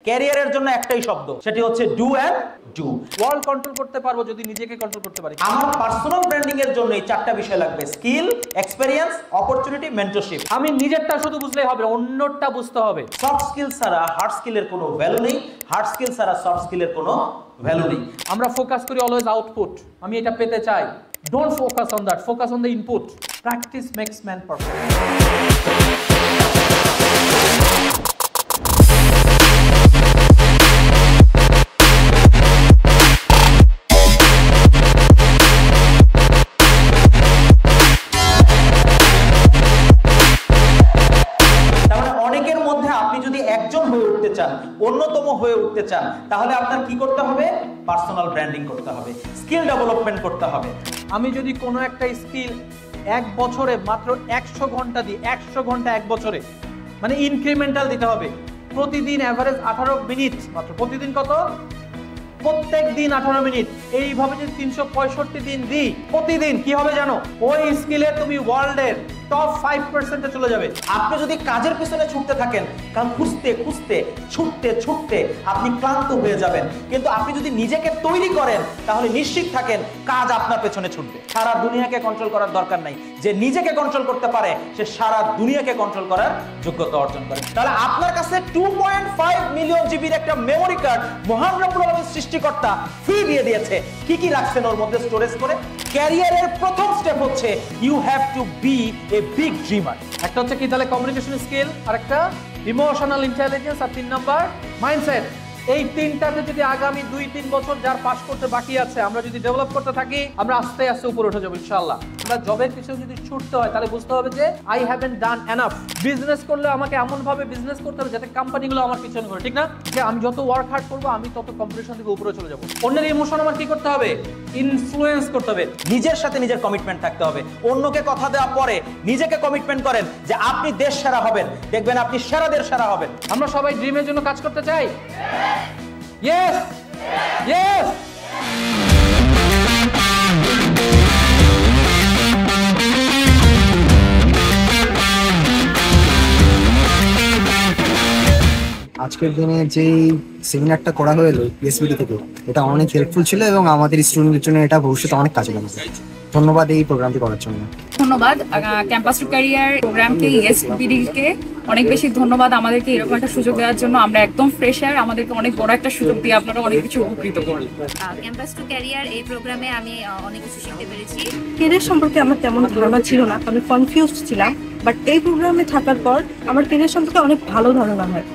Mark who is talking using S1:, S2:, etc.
S1: ক্যারিয়ারের জন্য একটাই শব্দ, সেটি হচ্ছে do and do.
S2: World control করতে পারবো যদি নিজেকে কন্ট্রোল করতে পারি।
S1: আমার পার্সোনাল ব্র্যান্ডিং এর জন্য এই চারটা বিষয় লাগবে: স্কিল, এক্সপেরিয়েন্স, অপরচুনিটি, মেন্টরশিপ।
S2: আমি নিজেরটা শুধু বুঝলেই হবে, অন্যটা বুঝতে হবে।
S1: সফট স্কিল ছাড়া হার্ড স্কিলের কোনো ভ্যালু নেই, হার্ড স্কিল ছাড়া সফট স্কিলের কোনো ভ্যালু নেই।
S2: আমরা ফোকাস করি অলওয়েজ আউটপুট, আমি এটা পেতে চাই। Don't focus on that, focus on the input. Practice makes man perfect.
S1: অন্যতম হয়ে উঠতে চান, তাহলে আপনার কি করতে হবে? পার্সোনাল ব্র্যান্ডিং করতে হবে, স্কিল ডেভেলপমেন্ট করতে হবে।
S2: আমি যদি কোনো একটা স্কিল এক বছরে মাত্র 100 ঘন্টা দিই, 100 ঘন্টা এক বছরে, মানে ইনক্রিমেন্টাল দিতে হবে। প্রতিদিন অ্যাভারেজ 18 মিনিট মাত্র। প্রতিদিন কত? প্রত্যেক দিন 18 মিনিট। এইভাবে যদি 365 দিন দিই, প্রতিদিন কি হবে জানো? ওই স্কিলে তুমি ওয়ার্ল্ডের টপ 5% চলে যাবে।
S1: আপনি যদি কাজের পিছনে ছুটতে থাকেন, কারণ খুঁজতে খুঁজতে ছুটতে ছুটতে আপনি ক্লান্ত হয়ে যাবেন। কিন্তু আপনি যদি নিজেকে তৈরি করেন, তাহলে নিশ্চিত থাকেন কাজ আপনার পেছনে ছুটবে। সারা দুনিয়াকে কন্ট্রোল করার দরকার নাই, যে নিজেকে কন্ট্রোল করতে পারে সে সারা দুনিয়াকে কন্ট্রোল করার যোগ্যতা অর্জন করে। তাহলে আপনার কাছে 2.5 মিলিয়ন জিবির একটা মেমোরি কার্ড মহান রব্বুল আলামিন সৃষ্টিকর্তা ফ্রি দিয়ে দিয়েছে। কি কি রাখছেন ওর মধ্যে স্টোরেজ করে? ক্যারিয়ারের প্রথম স্টেপ হচ্ছে you have to be a big dreamer.
S2: একটা হচ্ছে কি তাহলে কমিউনিকেশন স্কিল, আর একটা ইমোশনাল ইন্টেলিজেন্স, আর 3 নাম্বার মাইন্ডসেট। এই তিনটাতে যদি আগামী 2-3 বছর যার পাস করতে বাকি আছে আমরা যদি ডেভেলপ করতে থাকি, আমরা আস্তে আস্তে উপরে উঠে যাবো ইনশাআল্লাহ। আমরা জবের পিছনে যদি ছুটতে হয় তাহলে বুঝতে হবে যে I haven't done enough. Business করলে আমাকে এমন ভাবে বিজনেস করতে হবে যাতে কোম্পানিগুলো আমার পিছনে ঘোরে, ঠিক না? যে আমি যত ওয়ার্ক হার্ড করবো আমি তত কম্পিটিশন থেকে উপরে চলে যাবো। অন্যের ইমোশন আমার কি করতে হবে? ইনফ্লুয়েন্স করতে হবে।
S1: নিজের সাথে নিজের কমিটমেন্ট থাকতে হবে। অন্যকে কথা দেওয়া পরে নিজেকে কমিটমেন্ট করেন যে আপনি দেশ সেরা হবেন, দেখবেন আপনি সেরাদের সেরা হবেন।
S2: আমরা সবাই ড্রিমের জন্য কাজ করতে চাই। Yes yes.
S3: আজকের দিনে যে সেমিনারটা করা হলো এসবিডি থেকে, এটা অনেক হেল্পফুল ছিল এবং আমাদের স্টুডেন্টদের জন্য এটা ভবিষ্যতে অনেক কাজে লাগবে। ধন্যবাদ এই প্রোগ্রামটি করার জন্য।
S4: ধন্যবাদ ক্যাম্পাস টু ক্যারিয়ার প্রোগ্রামকে, এসবিডিকে অনেক বেশি ধন্যবাদ আমাদেরকে এরকম একটা সুযোগ দেওয়ার জন্য। আমরা একদম ফ্রেশার, আমাদেরকে অনেক বড় একটা সুযোগ দিয়ে আপনারা অনেক কিছু উপকৃত করলেন।
S5: ক্যাম্পাস টু ক্যারিয়ার এই প্রোগ্রামে আমি অনেক কিছু শিখতে পেরেছি।
S6: ক্যারিয়ার সম্পর্কে আমার তেমন ধারণা ছিল না, আমি কনফিউজড ছিলাম, বাট এই প্রোগ্রামে থাকার পর আমার ক্যারিয়ার সম্পর্কে অনেক ভালো ধারণা হয়।